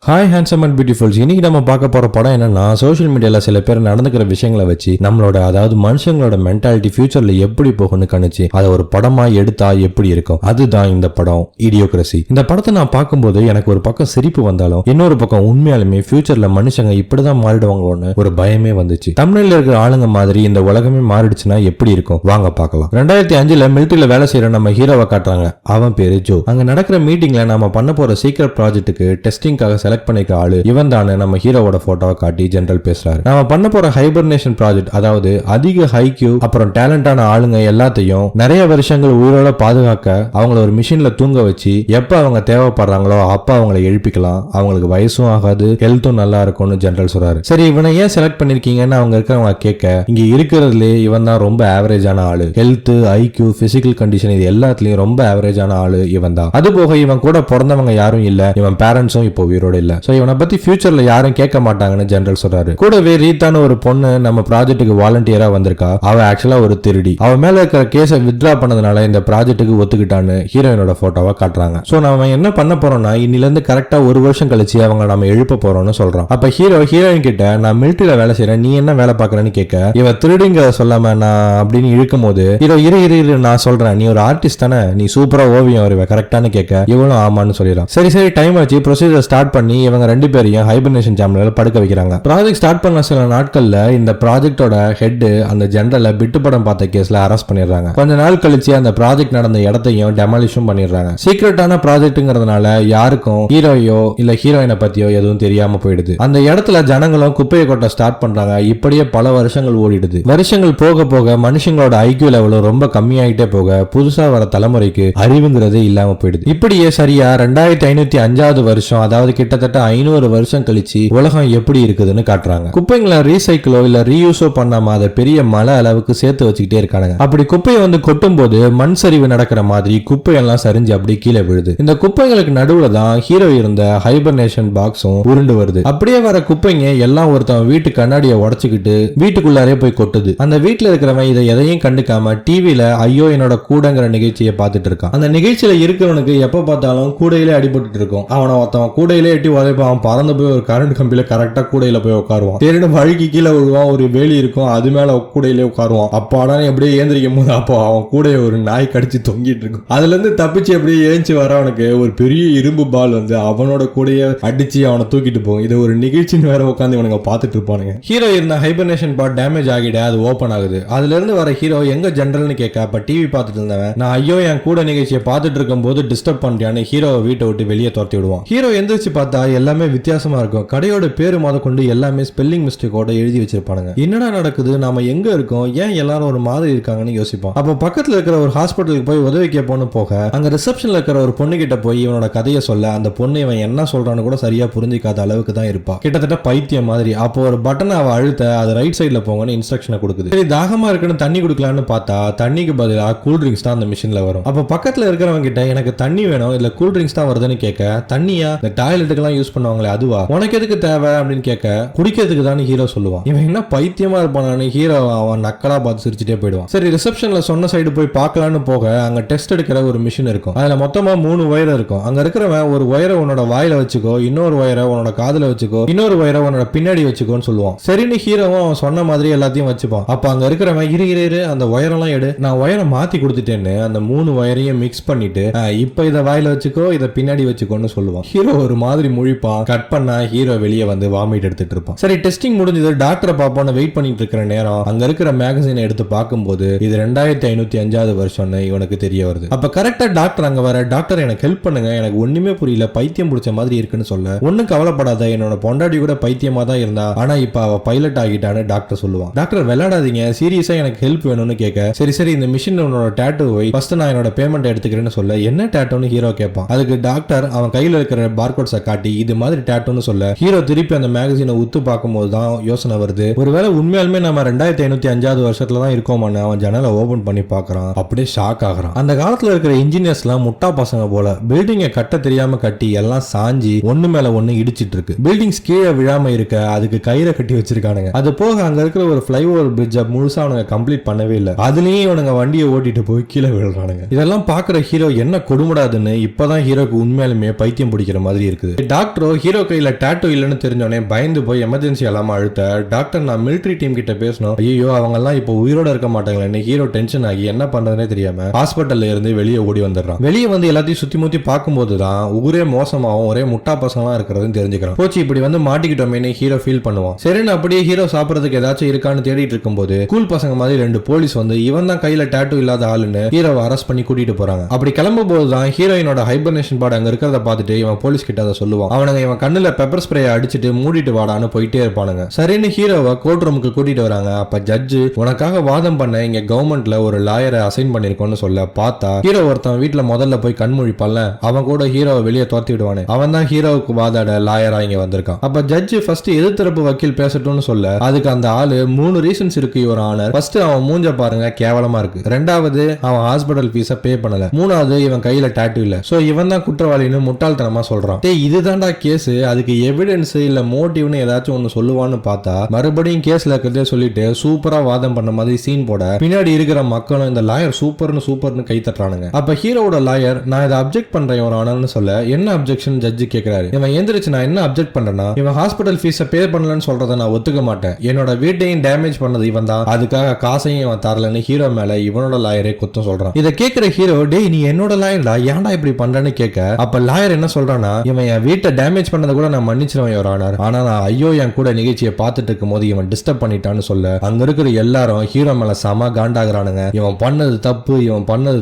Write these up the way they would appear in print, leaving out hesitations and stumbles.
Hi handsome and பியூட்டிஃபுல்ஸ். இன்னைக்கு நம்ம பார்க்க போற படம் என்னன்னா, சோஷியல் மீடியால சில பேர் நடந்துக்கிற விஷயங்களை வச்சு நம்மளோட அதாவது மனுஷங்களோட மென்டாலிட்டி ஃபியூச்சர்ல எப்படி போகும்னு கணிச்சு அதை ஒரு படமா எடுத்தா எப்படி இருக்கும், அதுதான் இந்த படம் இடியோக்ரசி. இந்த படத்தை நான் பார்க்கும்போது எனக்கு ஒரு பக்கம் சிரிப்பு வந்தாலும் இன்னொரு பக்கம் உண்மையாலுமே ஃபியூச்சர்ல மனுஷங்க இப்படிதான் மாறிடுவாங்களோன்னு ஒரு பயமே வந்துச்சு. தமிழ்ல இருக்கிற ஆளுங்க மாதிரி இந்த உலகமே மாறிடுச்சுன்னா எப்படி இருக்கும், வாங்க பார்க்கலாம். 2005 மிலிட்டரியில வேலை செய்யற நம்ம ஹீரோவை காட்டுறாங்க. அவன் பேரு ஜோ. அங்க நடக்கிற மீட்டிங்ல நம்ம பண்ண போற சீக்ரெட் ப்ராஜெக்ட்டுக்கு டெஸ்டிங்காக செலக்ட் பண்ணிக்க ஆளு இவன் தானே நம்ம ஹீரோவோட போட்டோவை காட்டி ஜெனரல் பேசுறாரு. நம்ம பண்ண போற ஹைபர்னேஷன் ப்ராஜெக்ட், அதாவது அதிக ஹைக்யூ அப்புறம் டேலண்டான ஆளுங்க எல்லாத்தையும் நிறைய வருஷங்கள் உயிரோட பாதுகாக்க அவங்கள ஒரு மிஷின்ல தூங்க வச்சு எப்ப அவங்க தேவைப்படுறாங்களோ அப்ப அவங்களை எழுப்பிக்கலாம். அவங்களுக்கு வயசும் ஆகாது, ஹெல்த்தும் நல்லா இருக்கும்னு ஜெனரல் சொல்றாரு. சரி, இவனை ஏன் செலக்ட் பண்ணிருக்கீங்கன்னு அவங்க இருக்கிறவங்க கேட்க, இங்க இருக்கிறதுலே இவன் தான் ரொம்ப ஆவரேஜான ஆளு. ஹெல்த், ஐக்யூ, பிசிக்கல் கண்டிஷன் இது எல்லாத்துலயும் ரொம்ப ஆவரேஜான ஆளு இவன் தான். அது போக இவன் கூட பிறந்தவங்க யாரும் இல்ல, இவன் பேரண்ட்ஸும் இப்போ உயிரோட இல்ல. சோ இவனை பத்தி ஃபியூச்சர்ல யாரும் கேட்க மாட்டாங்கன்னு ஜெனரல் சொல்றாரு. கூடவே ரீத்தான ஒரு பொண்ணு நம்ம ப்ராஜெக்ட்டுக்கு வாலண்டியரா வந்திருக்கா. அவ ஆக்சுவலா ஒரு திருடி. அவ மேல இருக்கிற கேஸை வித்ரா பண்ணதுனால இந்த ப்ராஜெக்ட்டுக்கு ஒத்துக்கிட்டான்னு ஹீரோயினோட போட்டோவை காட்டுறாங்க. சோ நம்ம என்ன பண்ண போறோம்னா, இன்னில இருந்து கரெக்டா ஒரு வருஷம் கழிச்சு அவங்க நம்ம எழுப்ப போறோம்னு சொல்றோம். அப்ப ஹீரோயின் கிட்ட நான் மிலிட்டரியில வேலை செய்யறேன், நீ என்ன வேலை பாக்குறேன்னு கேட்க, இவ திருடிங்க சொல்லாம நான் அப்படின்னு இழுக்கும் போது ஹீரோ இரு நான் சொல்றேன், நீ ஒரு ஆர்டிஸ்ட் தானே, நீ சூப்பரா ஓவியம் வருவ கரெக்டான்னு கேட்க இவளும் ஆமான்னு சொல்லிடுறான். சரி டைம் ஆச்சு, ப்ரொசீஜர் ஸ்டார்ட் பண்ணி இவங்க ரெண்டு பேரையும் ஹைபர்னேஷன் சேம்பர்ல படுக்க வைக்கிறாங்க. ப்ராஜெக்ட் ஸ்டார்ட் பண்ண சில நாட்கள்ல இந்த ப்ராஜெக்டோட ஹெட் அந்த ஜெனரலை பிட்டு படம் பார்த்த கேஸ்ல அரெஸ்ட் பண்ணிடுறாங்க. கொஞ்ச நாள் கழிச்சு அந்த ப்ராஜெக்ட் நடந்த இடத்தையும் டெமாலிஷன் பண்ணிடுறாங்க. சீக்ரெட்டான ப்ராஜெக்ட்ங்கிறதுனால யாருக்கும் ஹீரோயோ இல்ல ஹீரோயினை பத்தியோ எதுவும் தெரியாம போயிடுது. அந்த இடத்துல ஜனங்களும் குப்பையை கொட்ட ஸ்டார்ட் பண்றாங்க. இப்படியே பல வருஷங்கள் ஓடிடுது. வருஷங்கள் போக போக மனுஷங்களோட ஐக்யூ லெவலும் ரொம்ப கம்மியாயிட்டே போக புதுசா வர தலைமுறைக்கு அறிவுங்கிறதே இல்லாம போயிடுது. இப்படியே சரியா 2505 வருஷம், அதாவது கிட்டத்தட்ட 500 வருஷம் கழிச்சு உலகம் எப்படி இருக்குதுன்னு காட்டுறாங்க. குப்பைங்களை ரீசைக்கிளோ இல்ல ரீயூஸோ பண்ணாம அதை பெரிய மலை அளவுக்கு சேர்த்து வச்சுக்கிட்டே இருக்காங்க. அப்படி குப்பையை வந்து கொட்டும் போது மண் சரிவு நடக்கிற மாதிரி குப்பையெல்லாம் சரிஞ்சு அப்படி கீழே விழுது. இந்த குப்பைகளுக்கு நடுவுல தான் ஹீரோ இருந்த ஹைபர்னேஷன் பாக்ஸும் உருண்டு வருது. அப்படியே வர குப்பைங்க எல்லாம் ஒருத்தன் வீட்டு கண்ணாடியை உடைச்சுக்கிட்டு வீட்டுக்குள்ளாரே போய் கொட்டுது. அந்த வீட்டுல இருக்கிறவன் இதை எதையும் கண்டுக்காம டிவில ஐயோ என்னோட கூடங்கிற நிகழ்ச்சியை பார்த்துட்டு இருக்கான். அந்த நிகழ்ச்சியில இருக்கிறவனுக்கு எப்ப பார்த்தாலும் கூடையிலே அடிபட்டு இருக்கும். அவனை ஒருத்தவன் கூடையிலே எட்டி உதைப்பான். பறந்து போய் ஒரு கரண்ட் கம்பியில கரெக்டா கூடையில போய் உட்காருவான். தேடின வழுக்கி கீழே விழுவான். ஒரு வேலி இருக்கும், அது மேல கூடையிலே உட்காருவான். அப்பாடா எப்படியே ஏந்திரிக்கும் போது அப்போ அவன் கூடைய ஒரு நாய் கடிச்சு தொங்கிட்டு இருக்கும். அதுல இருந்து தப்பிச்சு அப்படியே ஏஞ்சி வரவனுக்கு ஒரு பெரிய இரும்பு பால் வந்து அவனோட கூடைய அடிச்சு அவனை தூக்கிட்டு போகும். இது ஒரு நிகழ்ச்சின்னு வேற உட்காந்து இவனுங்க பார்த்துட்டு இருப்பானுங்க. ஹீரோ இருந்த ஹைபர்னேஷன் பார்ட் டேமேஜ் ஆகிட அது ஓபன் ஆகுது. அதுல இருந்து வர ஹீரோ எங்க ஜெனரல்னு கேட்க, அப்ப டிவி பார்த்துட்டு இருந்தவன் நான் ஐயோ என் கூட நிகழ்ச்சியை பார்த்துட்டு இருக்கும் போது டிஸ்டர்ப் பண்ணிட்டான்னு ஹீரோவை வீட்டை விட்டு வெளியே துரத்தி விடுவான். ஹீரோ எந்திரிச்சு பார்த்தா எல்லாமே வித்தியாசமா இருக்கும். கடையோட பேரு முத கொண்டு எல்லாமே ஸ்பெல்லிங் மிஸ்டேக்கோட எழுதி வச்சிருப்பானுங்க. என்னடா நடக்குது, நாம எங்க இருக்கோம், ஏன் எல்லாரும் ஒரு மாதிரி இருக்காங்கன்னு யோசிப்பான். அப்ப பக்கத்துல இருக்கிற ஒரு ஹாஸ்பிட்டலுக்கு போய் உதவி கேட்போன்னு போக அங்க ரிசப்ஷன்ல இருக்கிற ஒரு பொண்ணு கிட்ட போய் இவனோட கதையை சொல்ல அந்த பொண்ணு இவன் என்ன சொல்றான்னு கூட சரியா புரிஞ்சிக்காத அளவுக்கு தான் இருப்பா. கிட்டத்தட்ட பைத்தியம் மாதிரி. அப்போ ஒரு பட்டனை அவ அழுத்த அது ரைட் சைட்ல போங்கன்னு இன்ஸ்ட்ரக்ஷனை கொடுக்குது. சரி, தாகமா இருக்குன்னு தண்ணி குடுக்கலான்னு பார்த்தா தண்ணிக்கு பதிலா கூல் ட்ரிங்க்ஸ் தான் அந்த மிஷின்ல வரும். அப்ப பக்கத்துல இருக்கிறவங்க கிட்ட எனக்கு தண்ணி வேணும், இல்ல கூல் ட்ரிங்க்ஸ் தான் வருதுன்னு கேட்க, தண்ணியா இந்த டாய்லெட்டுக்கெல்லாம் யூஸ் பண்ணுவாங்களே அதுவா, உனக்கு எதுக்கு தேவை அப்படின்னு கேட்க, குடிக்கிறதுக்கு தான் ஹீரோ சொல்லுவான். இவன் என்ன பைத்தியமா இருப்பானு ஹீரோ அவன் நக்கலா பார்த்து சிரிச்சுட்டே போயிடுவான். சரி, ரிசப்ஷன்ல சொன்ன சைடு போய் பார்க்கலான்னு போக அங்க டெஸ்ட் எடுக்கிற ஒரு மிஷின் இருக்கும். அதுல மொத்தமா 3 வயர் இருக்கும். அங்க இருக்கிறவன் ஒரு வயரை உன்னோட வாயில வச்சுக்கோ, இன்னொரு வயரை உன்னோட காதுல வச்சுக்கோ, இன்னொரு வயரை உன்னோட பின்னாடி வச்சுக்கோன்னு சொல்லுவான். சரின்னு ஹீரோவும் அவன் சொன்ன மாதிரி எல்லாத்தையும் வச்சுப்பான். அப்ப அங்க இருக்கிறவன் இரு அந்த வயரெல்லாம் எடு, நான் வயரை மாத்தி கொடுத்துட்டேன்னு அந்த 3 வயரையும் மிக்ஸ் பண்ணிட்டு இப்ப இதை வாயில வச்சுக்கோ, இதை பின்னாடி வச்சுக்கோன்னு சொல்லுவான். ஹீரோ ஒரு மாதிரி முழிப்பான். கட் பண்ணா ஹீரோ வெளியே வந்து வாமிட் எடுத்துட்டு இருப்பான். சரி, டெஸ்டிங் முடிஞ்சது, டாக்டரை பாப்போன்னு வெயிட் பண்ணிட்டு இருக்கிற நேரம் அங்க இருக்கிற மேகசினை எடுத்து பார்க்கும்போது இது 2505 வருஷம்னு இவனுக்கு தெரிய வருது. அப்ப கரெக்டா டாக்டர் அங்க வர, டாக்டர் எனக்கு ஹெல்ப் பண்ணுங்க, எனக்கு ஒண்ணுமே புரியல, பைத்தியம் பிடிச்ச மாதிரி இருக்குன்னு சொல்ல, ஒன்னும் கவலைப்படாத, என்னோட பொண்டாடி கூட பைத்தியமா தான் இருந்தா, ஆனா இப்ப அவ பைலட் ஆகிட்டான்னு டாக்டர் சொல்லுவான். டாக்டர் விளையாடாதீங்க, சீரியஸா எனக்கு ஹெல்ப் வேணும்னு கேட்க, சரி இந்த மிஷின் உன்னோட டேட்டூ வை, ஃபர்ஸ்ட் நான் என்னோட பேமெண்ட் எடுத்துக்கிறேன்னு சொல்ல, என்ன டேட்டூன்னு ஹீரோ கேட்பான். அதுக்கு டாக்டர் அவன் கையில இருக்கிற பார்கோட்ஸை காட்டி இது மாதிரி டேட்டூன்னு சொல்ல, ஹீரோ திருப்பி அந்த மேகசினை உத்து பார்க்கும்போது தான் யோசனை வருது, ஒருவேளை உண்மையாலுமே நம்ம 2505 வருஷத்துல தான் இருக்கோமான்னு அவன் ஜன்னலை ஓபன் பண்ணி பார்க்கறான். அப்படியே ஷாக் ஆகுறான். அந்த காலத்துல இருக்கிற இன்ஜினியர்ஸ் எல்லாம் முட்டா பசங்க போல பில்டிங்கை கட்ட தெரியாம கட்டி எல்லாம் சாஞ்சி ஒண்ணு மேல ஒண்ணு இடிச்சிட்டு இருக்கு. பில்டிங்ஸ் கீழே விழாம இருக்க அதுக்கு கயிறை கட்டி வச்சிருக்கானுங்க. அது போக அங்க இருக்கிற ஒரு ஃபிளைஓவர் பிரிட்ஜ் முழுசா அவனுங்க கம்ப்ளீட் பண்ணவே இல்லை. அதுலயும் இவனுங்க வண்டியை ஓட்டிட்டு போய் கீழே விழுறானுங்க. இதெல்லாம் பாக்குற ஹீரோ என்ன கொடுமுடாதுன்னு இப்பதான் ஹீரோக்கு உண்மையாலுமே பைத்தியம் பிடிக்கிற மாதிரி இருக்குது. டாக்டரோ ஹீரோ கையில டாட்டூ இல்லன்னு தெரிஞ்சோடனே பயந்து போய் எமர்ஜென்சி அலாம அழுத்த டாக்டர் நான் மிலிட்டரி டீம் கிட்ட பேசணும், ஐயோ அவங்க எல்லாம் இப்போ உயிரோட இருக்க மாட்டாங்களே. ஹீரோ டென்ஷன் ஆகி என்ன பண்றதுனே தெரியாம ஹாஸ்பிட்டல்ல இருந்து வெளியே ஓடி வந்துடுறான். வெளியே வந்து எல்லாத்தையும் சுத்தி முத்தி பார்க்கும்போது தான் ஊரே மோசமாவும் ஒரே முட்டா பசங்களா இருக்கிறதுன்னு தெரிஞ்சுக்கிறான். போச்சு இப்படி வந்து மாட்டிக்கிட்டோமே ஹீரோ ஃபீல் பண்ணுவான். சரின்னு அப்படியே ஹீரோ சாப்பிடறதுக்கு ஏதாச்சும் இருக்கான்னு தேடிட்டு இருக்கும்போது கூல் பசங்க மாதிரி 2 போலீஸ் வந்து இவன் தான் கையில டாட்டூ இல்லாத ஆளுன்னு ஹீரோவை அரெஸ்ட் பண்ணி கூட்டிட்டு போறாங்க. அப்படி கிளம்பும் போதுதான் ஹீரோயினோட ஹைபர்னேஷன் பாடி அங்க இருக்கிறத பார்த்துட்டு இவன் போலீஸ் கிட்ட அதை சொல்லுவான். அவனுங்க இவன் கண்ணுல பெப்பர் ஸ்ப்ரே அடிச்சுட்டு மூடிட்டு வாடான்னு போயிட்டே இருப்பானுங்க. சரின்னு ஹீரோவை கோர்ட் ரூமுக்கு கூட்டிட்டு வராங்க. அப்ப ஜட்ஜு உனக்காக வாதம் பண்ண இங்க கவர்மெண்ட்ல ஒரு லாயரை அசைன் பண்ணிருக்கோம்னு சொல்ல பார்த்தா ஹீரோ ஒருத்தன் வீட்டுல முதல்ல போய் கண்மொழிப்பான்ல அவன் கூட ஹீரோவை வெளியே துரத்தி விடுவானே அவன் தான் ஹீரோவுக்கு வாதாட லாயரா இங்க வந்திருக்கான். அப்ப ஜட்ஜு ஃபர்ஸ்ட் எதிர்த்தரப்பு வக்கீல் பேசட்டும்னு சொல்ல அதுக்கு அந்த ஆளு 3 ரீசன்ஸ் இருக்கு யுவர் ஆனர். ஃபர்ஸ்ட் அவன் மூஞ்ச பாருங்க கேவலமா இருக்கு, 2வது அவன் ஹாஸ்பிடல் ஃபீஸ பே பண்ணல, 3வது இவன் கையில டாட்டூ இல்ல, சோ இவன் தான் குற்றவாளின்னு முட்டாள்தனமா சொல்றான். இதுதான்டா கேஸ், அதுக்கு எவிடன்ஸ் இல்ல மோட்டிவ்னு ஏதாச்சும் ஒன்னு சொல்லுவான்னு பார்த்தா மறுபடியும் கேஸ்ல இருக்கிறதே சொல்லிட்டு சூப்பரா வாதம் பண்ண மாதிரி சீன் போட பின்னாடி இருக்கிற மக்களும் இந்த லாயர் சூப்பர்னு கை தட்டுறானுங்க. அப்ப ஹீரோவோட லாயர் நான் இதை அப்ஜெக்ட் பண்றேன் ஒரு ஆனர்னு சொல்ல என்ன அப்ஜெக்ஷன் ஜட்ஜி கேட்கிறாரு. இவன் எந்திரிச்சு நான் என்ன அப்ஜெக்ட் பண்றேன்னா இவன் ஹாஸ்பிடல் ஃபீஸ பே பண்ணலன்னு சொல்றதை நான் ஒத்துக்க மாட்டேன், என்னோட வீட்டையும் டேமேஜ் பண்ணது இவன் தான், அதுக்காக காசையும் இவன் தரலன்னு ஹீரோ மேல இவனோட லாயரே குத்தம் சொல்றான். இதை கேட்கிற ஹீரோ டேய் நீ என்னோட லாயர்டா ஏன்டா இப்படி பண்றேன்னு கேட்க அப்ப லாயர் என்ன சொல்றானா இவன் என் வீட்டை டேமேஜ் பண்ணதை கூட நான் மன்னிச்சிருவேன் யுவர் ஆனர், ஆனா நான் ஐயோ என் கூட நிகழ்ச்சியை பார்த்துட்டு இருக்கும் போது இவன் டிஸ்டர்ப் பண்ணிட்டான்னு சொல்ல அங்க இருக்கிற எல்லாரும் ஹீரோ மேல சம காண்டாகிறானுங்க. இவன் பண்ணது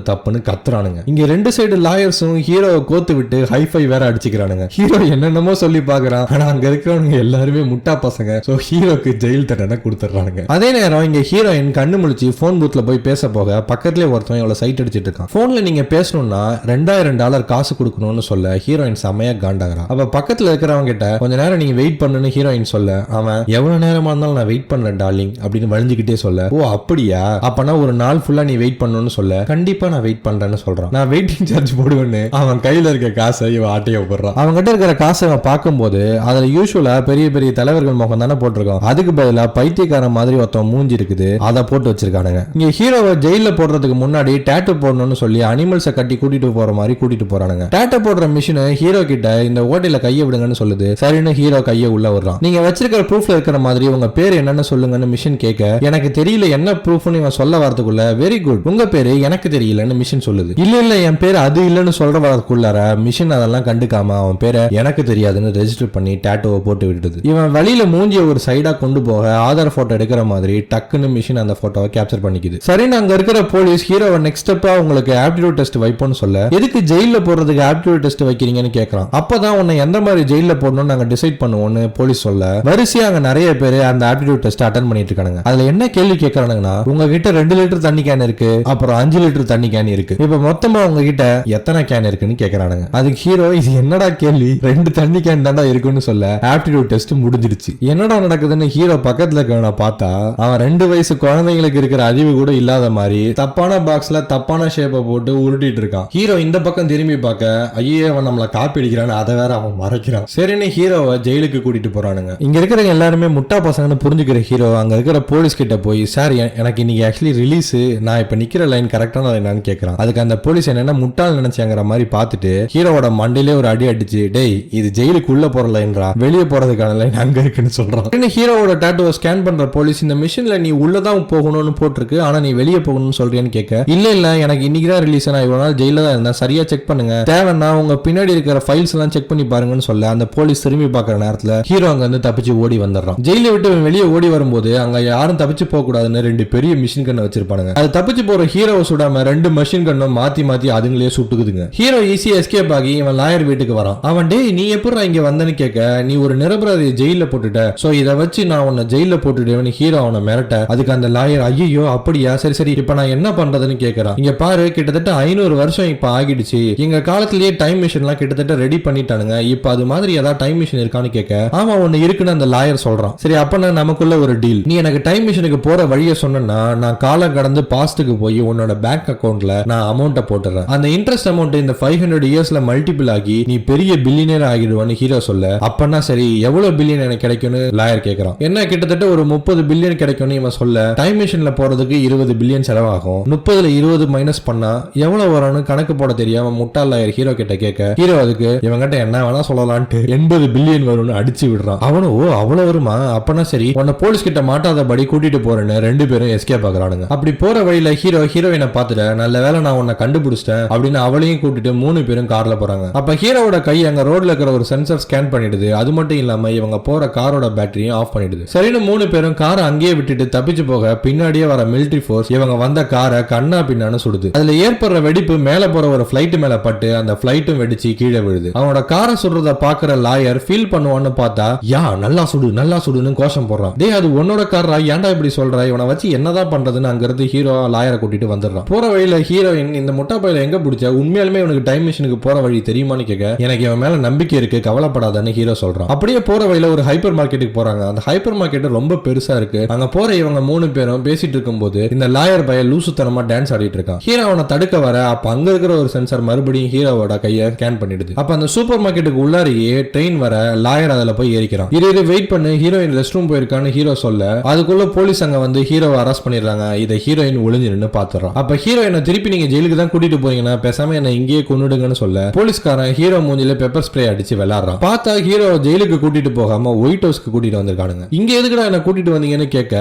தப்புன்னு கத்துறானுங்க. இங்க 2 சைடு லாயர்ஸும் ஹீரோவை கோத்து விட்டு ஹைஃபை வேற அடிச்சுக்கிறானுங்க. ஹீரோ என்னென்னமோ சொல்லி பாக்குறான், ஆனா அங்க இருக்கிறவங்க எல்லாருமே முட்டா பசங்க. சோ ஹீரோக்கு ஜெயில் தண்டனை கொடுத்துறானுங்க. அதே நேரம் இங்க ஹீரோயின் கண்ணு முழிச்சு போன் பூத்ல போய் பேச போக பக்கத்துலயே ஒருத்தன் இவ்வளவு சைட் அடிச்சிட்டு இருக்கான். போன்ல நீங்க பேசணும்னா $2000 காசு கொடுக்கணும்னு சொல்ல ஹீரோயின் செமையா காண்டாகிறான். அப்ப பக்கத்துல இருக்கிறவங்க கிட்ட கொஞ்ச நேரம் நீங்க வெயிட் பண்ணுன்னு ஹீரோயின் சொல்ல அவன் எவ்வளவு நேரமா இருந்தாலும் நான் வெயிட் பண்ணல டார்லிங் அப்படின்னு வழிஞ்சுக்கிட்டே சொல்ல ஓ அப்படியா அப்பனா ஒரு நாள் ஃபுல்லா நீ வெயிட் பண்ணணும்னு சொல்ல கண்டிப்பா நான் வெயிட் பண்றேன்னு சொல்றான். நான் வெயிட்டிங் சார்ஜ் போடுவேன்னு அவன் கையில இருக்க காசை இவன் ஆட்டைய போடுறான். அவங்க கிட்ட இருக்கிற காசை அவன் பார்க்கும்போது அதுல யூசுவலா பெரிய பெரிய தலைவர்கள் முகம் தானே போட்டிருக்கோம், அதுக்கு பதிலா பைத்தியக்காரன் மாதிரி ஒருத்தன் மூஞ்சி இருக்குது அதை போட்டு வச்சிருக்கானுங்க. இங்க ஹீரோவை ஜெயில போடுறதுக்கு முன்னாடி டாட்டூ போடணும்னு சொல்லி அனிமல்ஸை கட்டி கூட்டிட்டு போற மாதிரி கூட்டிட்டு போறானுங்க. டாட்டூ போடுற மிஷின் ஹீரோ கிட்ட இந்த ஓட்டையில கையை விடுங்கன்னு சொல்லுது. சரின்னு ஹீரோ கையை உள்ள விடுறான். நீங்க வச்சிருக்கிற ப்ரூஃப்ல இருக்கிற மாதிரி உங்க பேர் என்னன்னு சொல்லுங்கன்னு மிஷின் கேட்க எனக்கு தெரியல என்ன ப்ரூஃப்னு இவன் சொல்ல வரதுக்குள்ள வெரி குட் உங்க பேரு எனக்கு தெரியலன்னு மிஷின் சொல்லுது. இல்ல என் பேர் அது இல்லன்னு சொல்ற வரதுக்குள்ளார மிஷின் அதெல்லாம் கண்டுக்காம அவன் பேரை எனக்கு தெரியாதுன்னு ரெஜிஸ்டர் பண்ணி டாட்டூவை போட்டு விட்டுது. இவன் வழியில மூஞ்சிய ஒரு சைடா கொண்டு போக ஆதார் போட்டோ எடுக்கிற மாதிரி டக்குன்னு மிஷின் அந்த போட்டோவை கேப்சர் பண்ணிக்குது. சரின்னு அங்க இருக்கிற போலீஸ் ஹீரோவை நெக்ஸ்ட் ஸ்டெப்பா உங்களுக்கு ஆப்டிடியூட் டெஸ்ட் வைப்போம்னு சொல்ல எதுக்கு ஜெயில போடுறதுக்கு ஆப்டிடியூட் டெஸ்ட் வைக்கிறீங்கன்னு கேட்கறான். அப்பதான் உன்னை எந்த மாதிரி ஜெயில போடணும்னு நாங்க டிசைட் பண்ணுவோம்னு போலீஸ் சொல்ல வரிசையா அங்க நிறைய பேர் அந்த ஆப்டிடியூட் டெஸ்ட் அட்டெண்ட் பண்ணிட்டு இருக்காங்க. அதுல என்ன கேள்வி கேட்கறானுங்கன்னா உங்ககிட்ட 2 லிட்டர் தண்ணி கேன் இருக்கு, அப்புறம் 5 லிட்டர் தண்ணி கேன் இருக்கு, இப்ப மொத்தமா உங்ககிட்ட எத்தனை கேன் இருக்குன்னு கேட்கறானுங்க. அதுக்கு ஹீரோ இது என்னடா கேள்வி 2 தண்ணி கேன் தாண்டா இருக்குன்னு சொல்ல ஆப்டிடியூட் டெஸ்ட் முடிஞ்சிருச்சு. என்னடா நடக்குதுன்னு ஹீரோ பக்கத்துல இருக்கவன பார்த்தா அவன் 2 வயசு குழந்தைங்களுக்கு இருக்கிற அறிவு கூட இல்லாத மாதிரி தப்பான பாக்ஸ்ல தப்பான ஷேப்பை போட்டு உருட்டிட்டு இருக்கான். ஹீரோ இந்த பக்கம் திரும்பி பார்க்க ஐயே அவன் நம்மள காப்பி அடிக்கிறான்னு அதை வேற அவன் மறைக்கிறான். சரின்னு ஹீரோவை ஜெயிலுக்கு கூட்டிட்டு போறானுங்க. இங்க இருக்கிற எல்லாருமே முட்டா பசங்கன்னு புரிஞ்சுக்கிற ஹீரோ அங்க இருக்கிற போலீஸ் கிட்ட போய் சார் எனக்கு இன்னைக்கு ஆக்சுவலி ரிலீஸ், நான் இப்ப நிக்கிற லைன் கரெக்டான என்னன்னு கேட்கறான். அதுக்கு அந்த போலீஸ் என்னன்னா முட்டாள் நினைச்சாங்கிற மாதிரி பார்த்துட்டு ஹீரோவோட மண்டையிலே ஒரு அடி அடிச்சு டேய் இது ஜெயிலுக்கு உள்ள போற லைன்ரா, வெளியே போறதுக்கான லைன் அங்க இருக்குன்னு சொல்றான். ஹீரோவோட டாட்டூவை ஸ்கேன் பண்ற போலீஸ் இந்த மிஷின்ல நீ உள்ளதான் போகணும்னு போட்டிருக்கு, ஆனா நீ வெளியே போகணும்னு சொல்றியான்னு கேட்க இல்ல எனக்கு இன்னைக்கு தான் ரிலீஸ், நான் இவ்வளவு நாள் ஜெயில தான் இருந்தேன், சரியா செக் பண்ணுங்க, தேவைன்னா உங்க பின்னாடி இருக்கிற ஃபைல்ஸ் எல்லாம் செக் பண்ணி பாருங்கன்னு சொல்ல அந்த போலீஸ் திரும்பி பாக்குற நேரத்துல ஹீரோ அங்க வந்து தப்பிச்சு ஓடி வந்துடுறான். ஜெயில விட்டு வெளியே ஓடி வரும்போது அங்க யாரும் தப்பிச்சு போக கூடாதுன்னு 2 பெரிய மிஷின் கண்ணை வச்சிருப்பானுங்க. அது தப்பிச்சு போற ஹீரோவை சுடாம 2 மிஷின் கண்ணும் மாத்தி அதுங்களே சுட்டுக்குதுங்க. ஹீரோ ஈஸியா எஸ்கேப் ஆகி இவன் லாயர் வீட்டுக்கு வரான். அவன் டேய் நீ எப்படா இங்க வந்தன்னு கேட்க நீ ஒரு நிரபராதியை ஜெயில போட்டுட்ட, சோ இதை வச்சு நான் உன்னை ஜெயில போட்டுடுவேன்னு ஹீரோ அவனை மிரட்ட அதுக்கு அந்த லாயர் ஐயோ அப்படியா சரி இப்ப நான் என்ன பண்றதுன்னு கேட்கறான். இங்க பாரு கிட்டத்தட்ட 500 வருஷம் இப்ப ஆகிடுச்சு, எங்க காலத்திலேயே டைம் மிஷின் எல்லாம் கிட்டத்தட்ட ரெடி பண்ணிட்டானுங்க, இப்ப அது மாதிரி ஏதாவது டைம் மிஷின் இருக்கான்னு கேட்க ஆமா ஒன்னு இருக்குன்னு அந்த லாயர் சொல்றான். சரி அப்ப நமக்குள்ள ஒரு டீல், நீ எனக்கு டைம் மிஷினுக்கு போற வழியை சொன்னா நான் காலம் கடந்து பாஸ்டுக்கு போய் உன்னோட பேங்க் அக்கவுண்ட்ல நான் அமௌண்ட்டை போட்டுறேன், அந்த இன்ட்ரெஸ்ட் அமௌண்ட் இந்த 500 இயர்ஸ்ல மல்டிபிள் ஆகி நீ பெரிய பில்லியனர் ஆகிடுவான்னு ஹீரோ சொல்ல அப்பனா சரி எவ்வளவு பில்லியன் எனக்கு கிடைக்கும்னு லாயர் கேட்கறான். என்ன கிட்டத்தட்ட ஒரு 30 பில்லியன் கிடைக்கும்னு இவன் சொல்ல டைம் மிஷின்ல போறதுக்கு 20 பில்லியன் செலவாகும், 30ல 20 மைனஸ் பண்ணா எவ்வளவு வரும்னு கணக்கு போட தெரியாம முட்டாள் லாயர் ஹீரோ கிட்ட கேட்க ஹீரோ அதுக்கு இவங்கிட்ட என்ன வேணா சொல்லலான்ட்டு 80 பில்லியன் வரும்னு அடிச்சு விடுறான். அவனும் ஓ அவ்வளவு வருமா, அப்பனா சரி உன்னை போலீஸ் கிட்ட மாட்டாதபடி கூட்டிட்டு போறேன்னு 2 பேரும் எஸ்கேப் ஆகுறானுங்க. அப்படி போற வழியில ஹீரோயினை பார்த்துட்டு நல்ல வேலை நான் உன்னை கண்டுபிடிச்சிட்டேன் அப்படின்னு அவளையும் கூட்டிட்டு 3 பேரும் கார்ல போறாங்க. அப்ப ஹீரோவோட கை அங்க ரோட்ல இருக்கிற ஒரு சென்சர் ஸ்கேன் பண்ணிடுது. அது மட்டும் இல்லாம இவங்க போற காரோட பேட்டரியும் ஆஃப் பண்ணிடுது. சரின்னு 3 பேரும் காரை அங்கேயே விட்டுட்டு தப்பிச்சு போக பின்னாடியே வர மிலிட்டரி ஃபோர்ஸ் இவங்க வந்த காரை கண்ணா பின்னான்னு சுடுது. அதுல ஏற்படுற வெடிப்பு மேல போற ஒரு பிளைட் மேல பட்டு அந்த பிளைட்டும் வெடிச்சு கீழே விழுது. அவனோட காரை சுடுறத பாக்குற லாயர் ஃபீல் பண்ணுவான்னு பார்த்தா யா நல்லா சுடுன்னு கோஷம் போடுறான். டே அது உன்னோட காரா, ஏன்டா இப்படி சொல்ற, இவனை வச்சு என்னதான் பண்றதுன்னு அங்க இருந்து ஹீரோ லாயரை கூட்டிட்டு வந்துடுறான். போற வழியில ஹீரோயின் இந்த முட்டா பையில எங்க பிடிச்ச, உண்மையாலுமே இவனுக்கு டைம் மிஷினுக்கு போற வழி தெரியுமான்னு கேட்க எனக்கு இவன் மேல நம்பிக்கை இருக்கு கவலைப்படாதன்னு ஹீரோ சொல்றான். அப்படியே போற வழியில ஒரு ஹைப்பர் மார்க்கெட்டுக்கு போறாங்க. அந்த ஹைப்பர் மார்க்கெட் ரொம்ப பெருசா இருக்கு. அங்க போற இவங்க 3 பேரும் பேசிட்டு இருக்கும்போது இந்த லாயர் பைய லூசுத்தனமா டான்ஸ் ஆடிட்டு இருக்கான். ஹீரோ அவனை தடுக்க வர அப்ப அங்க இருக்கிற ஒரு சென்சார் மறுபடியும் ஹீரோவோட கையை ஸ்கேன் பண்ணிடுது. அப்ப அந்த சூப்பர் மார்க்கெட்டுக்கு உள்ளாரியே ட்ரெயின் வர லாயர் அதுல போய் ஏறிக்கிறான். இரு வெயிட் பண்ணு, ஹீரோயின் ரெஸ்ட் ரூம் போயிருக்கான்னு ஹீரோ சொல்ல அதுக்குள்ள போலீஸ் அங்க வந்து ஹீரோவை அரெஸ்ட் பண்ணிடுறாங்க. இதை ஹீரோயின் ஒளிஞ்சு நின்னு பாத்துறான். அப்ப ஹீரோயினை திருப்பி நீங்க ஜெயிலுக்கு தான் கூட்டிட்டு போறீங்கன்னா பேசாம என்ன இங்கேயே கொன்னுடுங்கன்னு சொல்ல போலீஸ்காரன் ஹீரோ மூஞ்சில பெப்பர் ஸ்ப்ரே அடிச்சு விளையாடுறான். பார்த்தா ஹீரோ ஜெயிலுக்கு கூட்டிட்டு போகாம ஒயிட் ஹவுஸ்க்கு கூட்டிட்டு வந்திருக்கானுங்க. இங்க எதுக்குடா என்ன கூட்டிட்டு வந்தீங்கன்னு கேட்க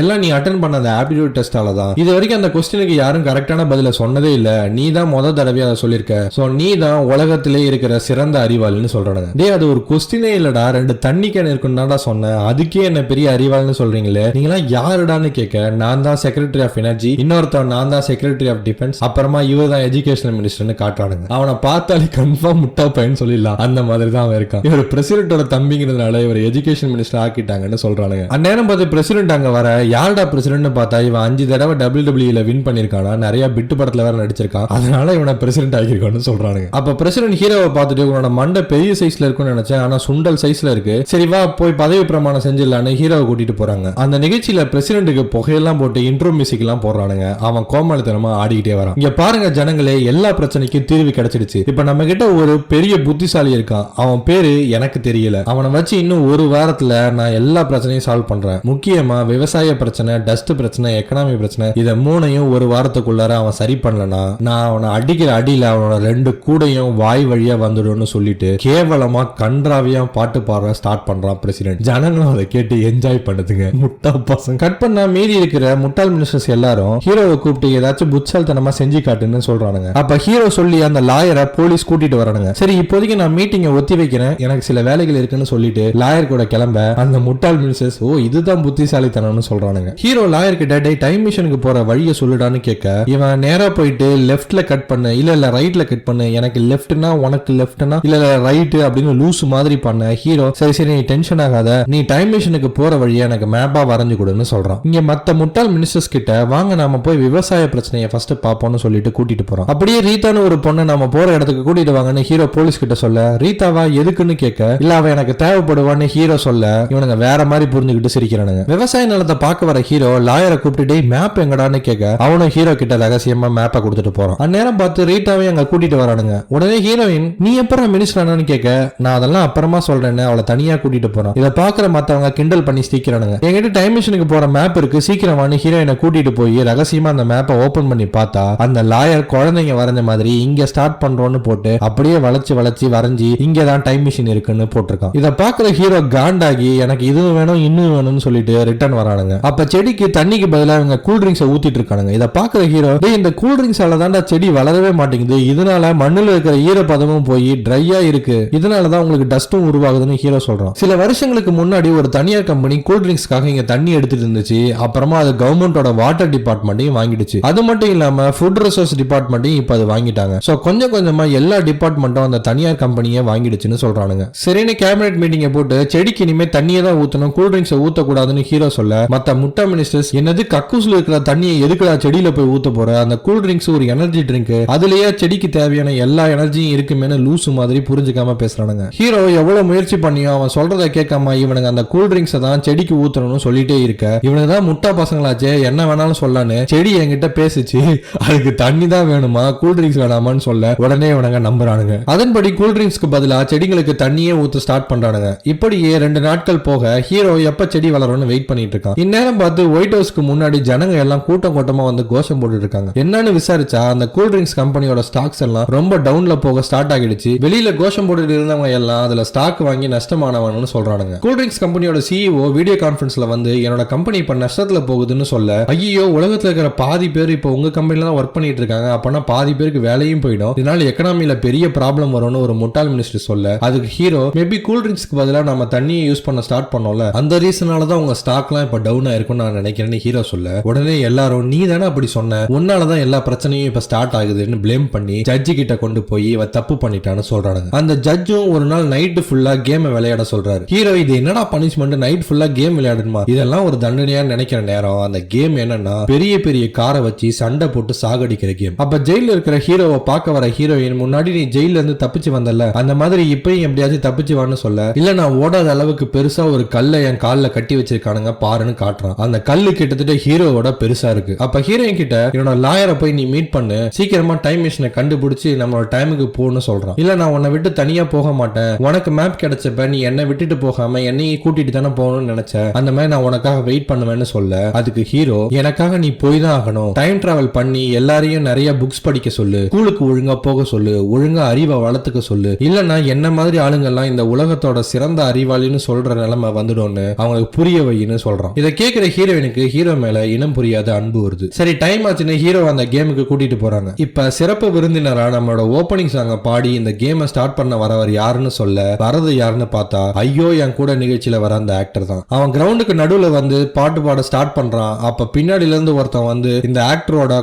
எல்லாம் நீ அட்டென்ட் பண்ண அந்த ஆப்டிடியூட் டெஸ்டால தான். இது வரைக்கும் அந்த கொஸ்டினுக்கு யாரும் கரெக்டான பதில சொன்னதே இல்ல, நீ தான் முத தடவை அதை சொல்லிருக்க. சோ நீ தான் உலகத்திலே இருக்கிற சிறந்த அறிவாளின்னு சொல்றானுங்க. டே அது ஒரு கொஸ்டினே இல்லடா, 2 தண்ணி கேன் இருக்குன்னு சொன்னேன், அதுக்கே என்ன பெரிய அறிவாளின்னு சொல்றீங்களே, நீங்களா யாருடான்னு கேட்க நான் தான் செக்ரட்டரி ஆஃப் எனர்ஜி, இன்னொருத்தன் நான் தான் செக்ரட்டரி ஆஃப் டிஃபென்ஸ், அப்புறமா இவர் தான் எஜுகேஷனல் மினிஸ்டர்னு காட்டுறானுங்க. அவனை பார்த்தாலே கன்ஃபார்ம் முட்டா பையன் சொல்லிடலாம், அந்த மாதிரி தான் அவன் இருக்கான். இவர் பிரசிடென்ட்டோட தம்பிங்கிறதுனால இவர் எஜுகேஷன் மினிஸ்டர் ஆக்கிட்டாங்கன்னு சொல்றானுங்க. அந்நேரம் பார்த்து பிரசிடென்ட் அங்க வர யாருடா பிரசிடென்ட் பார்த்தா இவன் 5 தடவை WWE வின் பண்ணிருக்கானா, நிறைய பிட்டு படத்துல வேற நடிச்சிருக்கான், அதனால இவனை பிரசிடென்ட் ஆகிருக்கான்னு சொல்றானுங்க. அப்ப பிரசிடென்ட் ஹீரோவை பார்த்துட்டு உன்னோட மண்டை பெரிய சைஸ்ல இருக்கும்னு நினைச்சேன், ஆனா சுண்டல் சைஸ்ல இருக்கு, சரி வா போய் பதவி பிரமாணம் செஞ்சிடலான்னு ஹீரோவை கூட்டிட்டு போறாங்க. அந்த நிகழ்ச்சியில பிரசிடென்ட்டுக்கு புகையெல்லாம் போட்டு இன்ட்ரோ மியூசிக் எல்லாம் போடுறானுங்க. அவன் கோமாளித்தனமா ஆடிக்கிட்டே வரான். இங்க பாருங்க ஜனங்களே, எல்லா பிரச்சனைக்கும் தீர்வு கிடைச்சிடுச்சு. இப்ப நம்ம கிட்ட ஒரு பெரிய புத்திசாலி இருக்கான், அவன் பேரு எனக்கு தெரியல, அவனை வச்சு இன்னும் 1 வாரத்துல நான் எல்லா பிரச்சனையும் சால்வ் பண்றேன். முக்கியமா விவசாய பிரச்சனை, டஸ்ட் பிரச்சனை, எக்கனாமி பிரச்சனை, இத 3ஐயும் 1 வாரத்துக்குள்ளார அவன் சரி பண்ணலனா நான் அவனை அடிக்கிற அடியில அவனோட 2 கூடையும் வாய் வழியா வந்துடும்னு சொல்லிட்டு கேவலமா கன்றாவியா பாட்டு பாடுற ஸ்டார்ட் பண்றான் பிரசிடென்ட். ஜனங்களும் அதை கேட்டு என்ஜாய் பண்ணுதுங்க. முட்டா பசங்க கட் பண்ணா மீறி இருக்கிற முட்டாள் மினிஸ்டர்ஸ் எல்லாரும் ஹீரோவை கூப்பிட்டு ஏதாச்சும் புட்சால்தனமா செஞ்சு காட்டுன்னு சொல்றானுங்க. அப்ப ஹீரோ சொல்லி அந்த லாயரை போலீஸ் கூட்டிட்டு வரானுங்க. சரி இப்போதைக்கு நான் மீட்டிங்கை ஒத்தி வைக்கிறேன், எனக்கு சில வேலைகள் இருக்குன்னு சொல்லிட்டு லாயர் கூட கிளம்ப அந்த முட்டாள் மினிஸ்டர்ஸ் ஓ இதுதான் புத்திசாலித்தனம்னு சொல்றானுங்க. ஹீரோ லாயர் கிட்ட டே டைம் மிஷனுக்கு போற வழியை சொல்லுடான்னு கேட்க இவன் நேரா போயிட்டு லெஃப்ட்ல கட் பண்ணு, இல்ல ரைட்ல கட் பண்ணு, எனக்கு லெஃப்ட்னா உனக்கு லெஃப்ட்னா இல்ல ரைட் அப்படின்னு லூஸ் மாதிரி பண்ண ஹீரோ சரி நீ டென்ஷன் ஆகாத, நீ டைம் மிஷனுக்கு போற வழியை எனக்கு மேப்பா வரைஞ்சு கொடுன்னு சொல்றான். இங்க மத்த முட்டாள் மினிஸ்டர்ஸ் கிட்ட வாங்க நாம போய் விவசாய பிரச்சனையை ஃபர்ஸ்ட் பாப்போம்னு சொல்லிட்டு கூட்டிட்டு போறோம். அப்படியே ரீதான்னு ஒரு பொண்ணை நாம போற இடத்துக்கு கூட்டிட்டு வாங்கன்னு ஹீரோ போலீஸ் கிட்ட சொல்ல ரீதாவா எதுக்குன்னு கேட்க இல்ல அவ எனக்கு தேவைப்படுவான்னு ஹீரோ சொல்ல இவனுங்க வேற மாதிரி புரிஞ்சுக்கிட்டு சிரிக்கிறானுங்க. விவசாய நிலத்தை பார்க்க வர ஹீரோ லாயரை கூப்பிட்டு மேப் எங்கடான்னு கேட்க அவனும் ஹீரோ கிட்ட ரகசியமா மேப்பை கொடுத்துட்டு போறான். அந்நேரம் பார்த்து ரீதாவை அங்க கூட்டிட்டு வரானுங்க. உடனே ஹீரோயின் நீ எப்பறம் மினிஸ்டர் ஆனான்னு கேட்க நான் அதெல்லாம் அப்புறமா சொல்றேன்னு அவளை தனியா கூட்டிட்டு போறான். இதை பாக்குற மத்தவங்க கிண்டல் பண்ணி சிரிக்கிறானுங்க. என்கிட்ட டைம் மிஷனுக்கு போற மேப் இருக்கு சீக்கிரமானு ஹீரோயினை கூட்டிட்டு போய் ரகசியமா அந்த மேப்பை ஓபன் பண்ணி பார்த்தா அந்த லாயர் குழந்தைங்க வரைஞ்ச மாதிரி இங்க ஸ்டார்ட் பண்றோம்னு போட்டு அப்படியே வளைச்சு வரைஞ்சி இங்கதான் டைம் மிஷின் இருக்குன்னு போட்டிருக்கான். இதை பாக்குற ஹீரோ காண்டாகி எனக்கு இதுவும் வேணும் இன்னும் வேணும்னு சொல்லிட்டு ரிட்டர்ன் வரானுங்க. அப்ப செடிக்கு தண்ணிக்கு பதிலாக இவங்க கூல் ட்ரிங்க்ஸ் ஊத்திட்டு இருக்கானுங்க. இதை பாக்குற ஹீரோ இந்த கூல் ட்ரிங்க்ஸால தான்டா செடி வளரவே மாட்டேங்குது, இதனால மண்ணுல இருக்கிற ஈரப்பதமும் போய் ட்ரையா இருக்கு, இதனாலதான் உங்களுக்கு டஸ்டும் உருவாகுதுன்னு ஹீரோ சொல்றான். சில வருஷங்களுக்கு முன்னாடி ஒரு தனியார் கம்பெனி கூல் ட்ரிங்க்ஸ்க்காக இங்க தண்ணி எடுத்துட்டு இருந்துச்சு. அப்புறமா அது கவர்மெண்டோட வாட்டர் டிபார்ட்மெண்ட்டையும் வாங்கிடுச்சு. அது மட்டும் இல்லாம ஃபுட் ரிசோர்ஸ் டிபார்ட்மெண்ட்டையும் இப்ப அது வாங்கிட்டாங்க. சோ கொஞ்சம் கொஞ்சமா எல்லா டிபார்ட்மெண்ட்டும் அந்த தனியார் கம்பெனியை வாங்கிடுச்சுன்னு சொல்றானுங்க. சரின்னு கேபினெட் மீட்டிங்கை போட்டு செடிக்கு இனிமே தண்ணியை தான் ஊத்தணும், கூல் ட்ரிங்க்ஸ் ஊத்தக்கூடாதுன்னு ஹீரோ சொல்ல மத்த முட்டா மினிஸ்டர்ஸ் என்னது கக்கூஸ்ல இருக்கிற தண்ணியை எதுக்குடா செடியில போய் ஊத்த போற, அந்த கூல் ட்ரிங்க்ஸ் ஒரு எனர்ஜி ட்ரிங்க், அதுலயே செடிக்கு தேவையான எல்லா எனர்ஜியும் இருக்குமேனு லூசு மாதிரி புரிஞ்சுக்காம பேசுறானுங்க. ஹீரோ எவ்வளவு முயற்சி பண்ணியும் அவன் சொல்றதை கேட்காம இவனுங்க அந்த கூல் ட்ரிங்க்ஸ் தான் செடிக்கு ஊத்தணும்னு சொல்லிட்டே இருக்க இவனுக்கு தான் முட்டா பசங்களாச்சே என்ன வேணாலும் சொல்லான்னு செடி என்கிட்ட பேசிச்சு, அதுக்கு தண்ணி தான் வேணுமா கூல் ட்ரிங்க்ஸ் வேணாமான்னு சொல்ல உடனே இவனுங்க நம்புறானுங்க. அதன்படி கூல் ட்ரிங்க்ஸ்க்கு பதிலா செடிகளுக்கு தண்ணியே ஊத்த ஸ்டார்ட் பண்றானுங்க. இப்படியே 2 நாட்கள் போக ஹீரோ எப்ப செடி வளரும்னு வெயிட் பண்ணிட்டு இருக்கான். இந்நேரம் பார்த்து ஒயிட் ஹவுஸ்க்கு முன்னாடி ஜனங்க எல்லாம் கூட்டமா வந்து கோஷம் போட்டு இருக்காங்க. என்னன்னு விசாரிச்சா அந்த கூல் ட்ரிங்க்ஸ் கம்பெனியோட ஸ்டாக்ஸ் எல்லாம் ரொம்ப டவுன்ல போக ஸ்டார்ட் ஆகிடுச்சு, வெளியில கோஷம் போட்டுட்டு இருந்தவங்க எல்லாம் அதுல ஸ்டாக் வாங்கி நஷ்டமானவன்னு சொல்றானுங்க. கூல்ட்ரிங்க்ஸ் கம்பெனியோட சிஇஓ வீடியோ கான்ஃபரன்ஸ்ல வந்து என்னோட கம்பெனி இப்ப நஷ்டத்துல போகுதுன்னு சொல்ல, ஐயோ உலகத்துல இருக்கிற பாதி பேர் இப்ப உங்க கம்பெனில தான் ஒர்க் பண்ணிட்டு இருக்காங்க, அப்பனா பாதி பேருக்கு வேலையும் போயிடும், இதனால எக்கனாமில பெரிய ப்ராப்ளம் வரும்னு ஒரு முட்டாள் மினிஸ்டர் சொல்ல, அதுக்கு ஹீரோ மேபி கூல்ட்ரிங்க்ஸ்க்கு பதிலா நம்ம தண்ணியை யூஸ் பண்ண ஸ்டார்ட் பண்ணோம்ல, அந்த ரீசனால தான் உங்க ஸ்டாக்லாம் இப்ப டவுன் ஆயிருக்கும்னு நான் நினைக்கிறேன்னு ஹீரோ சொல்ல, உடனே எல்லாரும் நீ தானே அப்படி சொன்ன, உன்னாலதான் எல்லா பிரச்சனையும் இப்ப ஸ்டார்ட் ஆகுதுன்னு பிளேம் பண்ணி ஜட்ஜி கிட்ட கொண்டு போய் இவ தப்பு பண்ணிட்டான்னு சொல்றாங்க. அந்த ஜட்ஜும் ஒரு நாள் நைட் ஃபுல்லா கேம் விளையாட சொல்றாரு. ஹீரோ இது என்னடா பனிஷ்மெண்ட், நைட் ஃபுல்லா கேம் விளையாடுமா, இதெல்லாம் ஒரு தண்டனையா நினைக்கிற நேரம் அந்த கேம் என்னன்னா பெரிய பெரிய காரை வச்சு சண்டை போட்டு சாகடிக்கிற கேம். அப்ப ஜெயில இருக்கிற ஹீரோவை பார்க்க வர ஹீரோயின், முன்னாடி நீ ஜெயில இருந்து தப்பிச்சு வந்தல, அந்த மாதிரி இப்பயும் எப்படியாச்சும் தப்பிச்சு வான்னு சொல்ல, இல்ல நான் ஓடாத அளவுக்கு பெருசா ஒரு கல்லை என் கால்ல கட்டி வச்சிருக்கானுங்க பாருன்னு காட்டுறான். அந்த கல்லு கிட்டத்தட்ட ஹீரோவோட பெருசா இருக்கு. அப்ப ஹீரோயின் கிட்ட என்னோட லாயரை போய் நீ மீட் பண்ணு, சீக்கிரமா டைம் மிஷினை கண்டுபிடிச்சு நம்மளோட டைமுக்கு போன்னு சொல்றான். இல்ல நான் உன்னை விட்டு தனியா போக மாட்டேன், உனக்கு மேப் கிடைச்சப்ப நீ என்ன விட்டுட்டு போகாம என்னையும் கூட்டிட்டு தானே போகணும்னு நினைச்ச, அந்த மாதிரி நான் உனக்காக வெயிட் பண்ணுவேன்னு சொல்ல, அதுக்கு ஹீரோ எனக்காக நீ போய் தான் ஆகணும், டைம் டிராவல் பண்ணி எல்லாரையும் நிறைய புக்ஸ் படிக்க சொல்லு, ஸ்கூலுக்கு ஒழுங்கா போக சொல்லு, ஒழுங்கா அறிவை வளர்த்துக்க சொல்லு, இல்லன்னா என்ன மாதிரி ஆளுங்க எல்லாம் இந்த உலகத்தோட சிறந்த அறிவாளின்னு சொல்ற நிலைமை வந்துடும்னு அவங்களுக்கு புரிய வைன்னு சொல்றான். இதை கேட்கிற ஹீரோயினுக்கு ஹீரோ மேல இனம் புரியாத அன்பு வருது. சரி டைம் ஆச்சுன்னு ஹீரோ அந்த கேமுக்கு கூட்டிட்டு போறாங்க. இப்ப சிறப்பு விருந்தினரா நம்மளோட ஓபனிங் சாங்க பாடி இந்த கேமை ஸ்டார்ட் பண்ண வரவர் யாருன்னு சொல்ல, வரது யாருன்னு பார்த்தா ஐயோ என் கூட நிகழ்ச்சியில வர அந்த ஆக்டர் தான். அவன் கிரவுண்டுக்கு நடுவுல வந்து பாட்டு பாட ஸ்டார்ட் பண்றான். அப்ப பின்னாடில இருந்து ஒருத்தன் வந்து இந்த ஆக்டரோட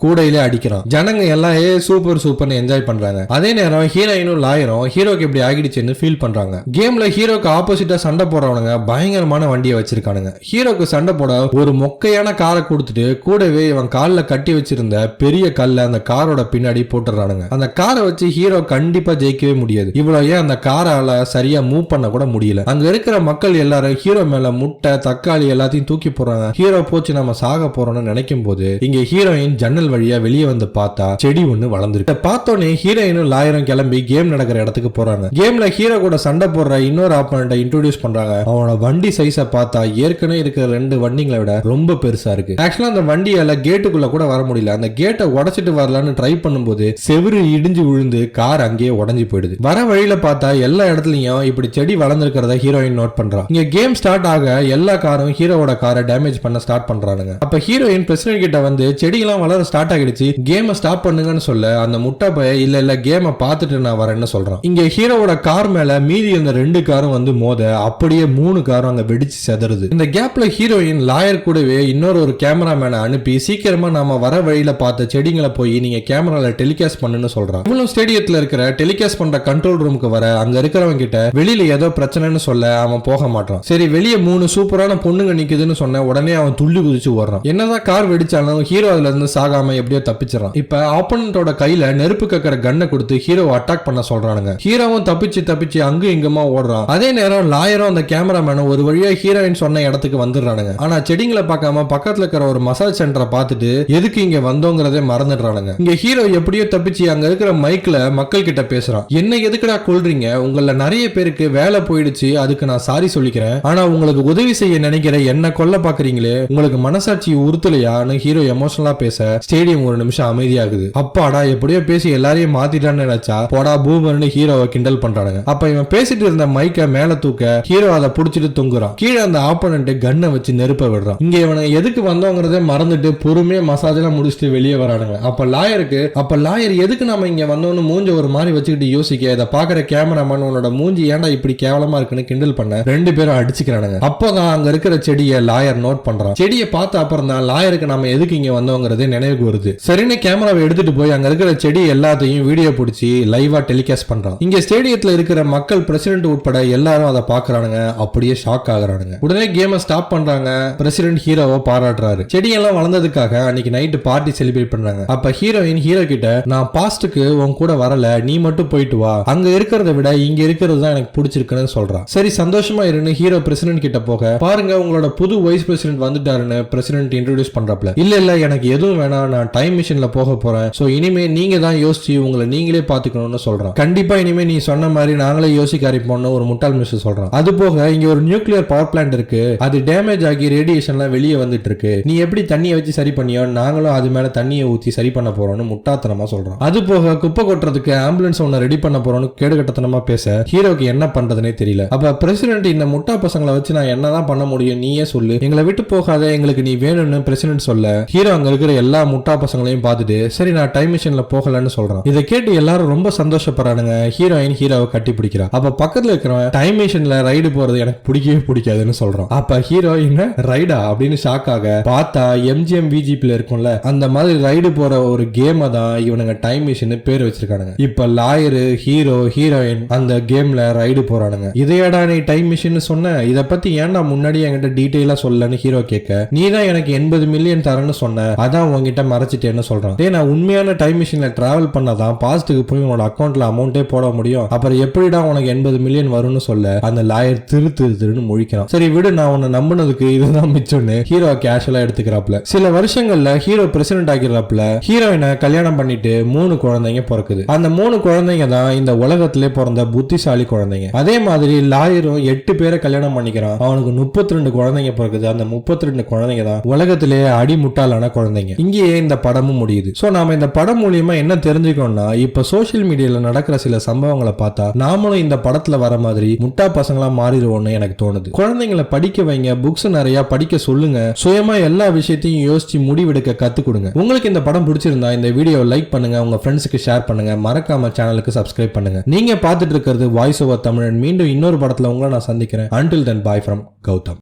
கூடையிலே அடிக்கிறான். ஜனங்க எல்லாம் சூப்பர் சூப்பர்னு என்ஜாய் பண்றாங்க. அதே நேரம் ஹீரோயினும் லாயரும் ஹீரோக்கு எப்படி ஆகிடுச்சுன்னு ஃபீல் பண்றாங்க. கேம்ல ஹீரோக்கு ஆப்போசிட்டா சண்டை போடுறவனுங்க பயங்கரமான வண்டியை வச்சிருக்கானுங்க. ஹீரோக்கு சண்டை போட ஒரு மொக்கையான காரை கொடுத்துட்டு கூடவே இவன் கால்ல கட்டி வச்சிருந்த பெரிய கல்ல அந்த காரோட பின்னாடி போட்டுறானுங்க. அந்த காரை வச்சு ஹீரோ கண்டிப்பா ஜெயிக்கவே முடியாது. இவ்வளவு ஏன் அந்த காரால சரியா மூவ் பண்ண கூட முடியல. அங்க இருக்கிற மக்கள் எல்லாரும் ஹீரோ மேல முட்டை தக்காளி எல்லாத்தையும் தூக்கி போறாங்க. ஹீரோ போச்சு நம்ம சாக போறோம்னு நினைக்கும் போது இங்க ஹீரோயின் ஜன்னல் வழியா வெளியே வந்து பார்த்தா செடி ஒண்ணு வளர்ந்துருக்கு. பார்த்தோன்னே ஹீரோயினும் லாயரும் கிளம்பி கேம் நடக்கிற இடத்துக்கு போறாங்க. கேம்ல ஹீரோ கூட சண்டை போடுற இன்னொரு ஆப்பனண்ட்டை இன்ட்ரோடியூஸ் பண்றாங்க. அவனோட வண்டி சைஸை பார்த்தா ஏற்கனவே இருக்கிற 2 வண்டிங்களை விட ரொம்ப பெருசா இருக்கு. ஆக்சுவலா அந்த வண்டியால கேட்டுக்குள்ள கூட வர முடியல. அந்த கேட்டை உடைச்சிட்டு வரலான்னு ட்ரை பண்ணும்போது செவுரு இடிஞ்சு விழுந்து கார் அங்கேயே உடஞ்சி போயிடுது. வர வழியில பார்த்தா எல்லா இடத்துலயும் இப்படி செடி வளர்ந்துருக்கிறத ஹீரோயின் நோட் பண்றா. இங்க கேம் ஸ்டார்ட் ஆக எல்லா காரும் ஹீரோவோட காரை டேமேஜ் பண்ண ஸ்டார்ட் பண்றானுங்க. அப்ப ஹீரோயின் பிரசிடென்ட் கிட்ட வந்து செடியெல்லாம் வளர ஸ்டார்ட் ஆகிடுச்சு, கேமை ஸ்டாப் பண்ணுங்கன்னு சொல்ல, அந்த முட்டை பைய இல்ல கேமை பார்த்துட்டு நான் வரேன்னு சொல்றான். இங்க ஹீரோவோட கார் மேல மீதி இருந்த 2 காரும் வந்து மோத அப்படியே 3 காரும் அங்க வெடிச்சு செதறுது. இந்த கேப்ல ஹீரோயின் லாயர் கூடவே இன்னொரு கேமராமேனை அனுப்பி சீக்கிரமா நாம வர வழியில பார்த்த செடிங்களை போய் நீங்க கேமரால டெலிகாஸ்ட் பண்ணுன்னு சொல்றான். இவ்வளவு ஸ்டேடியத்துல இருக்கிற டெலிகாஸ்ட் பண்ற கண்ட்ரோல் ரூமுக்கு வர அங்க இருக்கிறவங்க கிட்ட வெளியில ஏதோ பிரச்சனைன்னு சொல்ல அவன் போக மாட்டான். சரி வெளியே 3 சூப்பரான பொண்ணுங்க நிக்குதுன்னு சொன்ன உடனே அவன் துள்ளி குதிச்சு ஓடுறான். என்னதான் கார் வெடிச்சாலும் ஹீரோ அதுல இருந்து சாகாம எப்படியோ தப்பிச்சிடறான். இப்ப ஆப்போனன்ட்டோட கையில நெருப்பு கக்கிற கண்ணை கொடுத்து ஹீரோவை அட்டாக் பண்ண சொல்றானுங்க. ஹீரோவும் தப்பிச்சு அங்கு இங்குமா ஓடுறான். அதே நேரம் லாயரும் அந்த கேமராமேனும் ஒரு வழியா ஹீரோயின் சொன்ன இடத்துக்கு வந்துடுறானுங்க. ஆனா செடிங்களை பார்க்காம பக்கத்துல இருக்கிற ஒரு மசாஜ் சென்டரை பார்த்துட்டு எதுக்கு இங்க வந்தோங்கிறதே மறந்துடுறானுங்க. இங்க ஹீரோ எப்படியோ தப்பிச்சு அங்க இருக்கிற மைக்ல மக்கள் கிட்ட பேசுறான். என்ன எதுக்குடா கொல்றீங்க, உங்கள நிறைய பேருக்கு வேலை போயிடுச்சு, அதுக்கு நான் சாரி சொல்லிக்கிறேன், ஆனா உங்களுக்கு உதவி செய்ய நினைக்கிற என்ன கொல்ல பாக்குறீங்களே, உங்களுக்கு மனசாட்சி உறுத்தலையான்னு ஹீரோ எமோஷனலா பேச ஸ்டேடியம் ஒரு நிமிஷம் அமைதியாகுது. அப்பாடா எப்படியோ பேசி எல்லாரையும் மாத்திட்டான்னு நினைச்சா போடா பூமர்னு ஹீரோவை கிண்டல் பண்றானுங்க. அப்ப இவன் பேசிட்டு இருந்த மைக்க மேல தூக்க ஹீரோ அதை புடிச்சிட்டு தொங்குறான். கீழே அந்த ஆப்போனன்ட் கன்னை வச்சு நெருப்ப விடுறான். இங்க இவனை எதுக்கு வந்தோங்கிறதே மறந்துட்டு பொறுமையா மசாஜ் எல்லாம் முடிச்சுட்டு வெளியே வரானுங்க. அப்ப லாயர் எதுக்கு நம்ம இங்க வந்தோம்னு மூஞ்ச ஒரு மாதிரி வச்சுக்கிட்டு யோசிக்க, இதை பாக்குற கேமராமேன் உன்னோட மூஞ்சி ஏன்டா இப்படி கேவலமா இருக்குன்னு கிண்டல் பண்ண 2 பேரும் அடிச்சுக்கிறானுங்க. அப்பதான் அங்க இருக்கிற செடியை லாயர் நோட் பண்றான். செடியை பார்த்த அப்புறம் தான் லாயருக்கு நம்ம எதுக்கு இங்க வந்தோங்கிறதே நினைவுக்கு வருது. சரின்னு கேமராவை எடுத்துட்டு போய் அங்க இருக்கிற செடி எல்லாத்தையும் வீடியோ பிடிச்சி லைவா டெலிகாஸ்ட் பண்றான். இங்க ஸ்டேடியத்துல இருக்கிற மக்கள் பிரசிடென்ட் உட்பட எல்லாரும் அதை பாக்குறானுங்க. அப்படியே ஷாக் ஆகுறானுங்க. உடனே கேமை ஸ்டாப் பண்றாங்க. பிரசிடென்ட் ஹீரோவை பாராட்டுறாரு. செடியெல்லாம் வளர்ந்ததுக்காக அன்னைக்கு நைட்டு பார்ட்டி செலிப்ரேட் பண்றாங்க. அப்ப ஹீரோயின் ஹீரோ கிட்ட நான் பாஸ்டுக்கு உன் கூட வரல, நீ மட்டும் போயிட்டு வா, அங்க இருக்கிறத விட இங்க இருக்கிறது தான் எனக்கு பிடிச்சிருக்குன்னு சொல்றான். சரி சந்தோஷமா இருன்னு ஹீரோ பிரசிடென்ட் கிட்ட போக, பாருங்க உங்களோட புது வைஸ் பிரசிடென்ட் வந்துட்டாருன்னு பிரசிடென்ட் இன்ட்ரோடியூஸ் பண்றப்பல, இல்ல எனக்கு எதுவும் வேணாம், நான் டைம் மிஷின்ல போக போறேன், சோ இனிமே நீங்க தான் யோசிச்சு உங்களை நீங்களே பாத்துக்கணும்னு சொல்றான். கண்டிப்பா இனிமே நீ சொன்ன மாதிரி நாங்களே யோசிக்க ஆரம்பிப்போம்னு ஒரு முட்டாள் மிஸ்டர் சொல்றான். அது போக இங்க ஒரு நியூக்ளியர் பவர் பிளான்ட் இருக்கு, அது டேமேஜ் ஆகி ரேடியேஷன்லாம் வெளியே வந்துட்டு இருக்கு, நீ எப்படி தண்ணியை வச்சு சரி பண்ணியோ நாங்களும் அது மேல தண்ணியை ஊத்தி சரி பண்ண போறோம்னு முட்டாத்தனமா சொல்றான். அது போக குப்பை கொட்டுறதுக்கு ஆம்புலன்ஸ் ஒன்னு ரெடி ரெடி பண்ண போறோம்னு கேடுகட்டத்தனமா பேச ஹீரோக்கு என்ன பண்றதுனே தெரியல. அப்ப பிரசிடென்ட் இந்த முட்டா பசங்களை வச்சு நான் என்னதான் பண்ண முடியும், நீயே சொல்லு, எங்களை விட்டு போகாத, எங்களுக்கு நீ வேணும்னு பிரசிடென்ட் சொல்ல ஹீரோ அங்க இருக்கிற எல்லா முட்டா பசங்களையும் பார்த்துட்டு சரி நான் டைம் மிஷின்ல போகலன்னு சொல்றான். இதை கேட்டு எல்லாரும் ரொம்ப சந்தோஷப்படுறானுங்க. ஹீரோயின் ஹீரோவை கட்டி பிடிக்கிறா. அப்ப பக்கத்துல இருக்கிறவன் டைம் மிஷின்ல ரைடு போறது எனக்கு பிடிக்கவே பிடிக்காதுன்னு சொல்றான். அப்ப ஹீரோயின் ரைடா அப்படின்னு ஷாக் ஆக பார்த்தா MGM VGPல இருக்கும்ல அந்த மாதிரி ரைடு போற ஒரு கேமை தான் இவனுங்க டைம் மிஷின் பேர் வச்சிருக்கானுங்க. இப்ப லாயரு ஹீரோ ஹீரோயின் அந்த கேம்ல ரைடு போறானுங்க. இதையடா நீ டைம் மிஷின் சொன்ன, இத பத்தி ஏன்டா முன்னாடி என்கிட்ட டீடைலா சொல்லன்னு ஹீரோ கேட்க நீ தான் எனக்கு 80 மில்லியன் தரேன்னு சொன்ன, அதான் உங்ககிட்ட மறைச்சிட்டேன்னு சொல்றான். டேய் நான் உண்மையான டைம் மிஷின்ல டிராவல் பண்ணாதான் பாஸ்ட்டுக்கு போய் உன்னோட அக்கௌண்ட்ல அமௌண்டே போட முடியும், அப்புறம் எப்படிடா உனக்கு 80 மில்லியன் வரும்னு சொல்ல அந்த லாயர் திருன்னு முழிக்கிறான். சரி விடு, நான் உன்னை நம்பினதுக்கு இதுதான் மிச்சம்னு ஹீரோ கேஷுவலா எடுத்துக்கிறாப்ல. சில வருஷங்கள்ல ஹீரோ பிரசிடென்ட் ஆகிறாப்ல. ஹீரோயினை கல்யாணம் பண்ணிட்டு 3 குழந்தைங்க பிறக்குது. அந்த 3 குழந்தைங்க தான் இந்த உலகத்திலே பிறந்த புத்திசாலி குழந்தைங்க. அதே மாதிரி லாயரும் 8 பேரை கல்யாணம் பண்ணிக்கிறான். அவனுக்கு 32 குழந்தைங்க பிறக்குது. அந்த 32 குழந்தைங்க தான் உலகத்திலே அடிமுட்டாளான குழந்தைங்க. இங்கேயே இந்த படமும் முடியுது. சோ நாம இந்த படம் மூலியமா என்ன தெரிஞ்சுக்கணும்னா, இப்ப சோசியல் மீடியால நடக்கிற சில சம்பவங்களை பார்த்தா நாமளும் இந்த படத்துல வர மாதிரி முட்டா பசங்களா மாறிடுவோம்னு எனக்கு தோணுது. குழந்தைங்களை படிக்க வைங்க, புக்ஸ் நிறைய படிக்க சொல்லுங்க, சுயமா எல்லா விஷயத்தையும் யோசிச்சு முடிவெடுக்க கத்து கொடுங்க. உங்களுக்கு இந்த படம் பிடிச்சிருந்தா இந்த வீடியோ லைக் பண்ணுங்க, உங்க ஃப்ரெண்ட்ஸுக்கு ஷேர் பண்ணுங்க, மறக்காம சேனலுக்கு சப்ஸ்கிரைப் பண்ணுங்க. நீங்க பார்த்துட்டு இருக்கிறது வாய்ஸ் ஓவர் தமிழன். மீண்டும் இன்னொரு படத்துல உங்களை நான் சந்திக்கிறேன். Until then, bye from Gautam.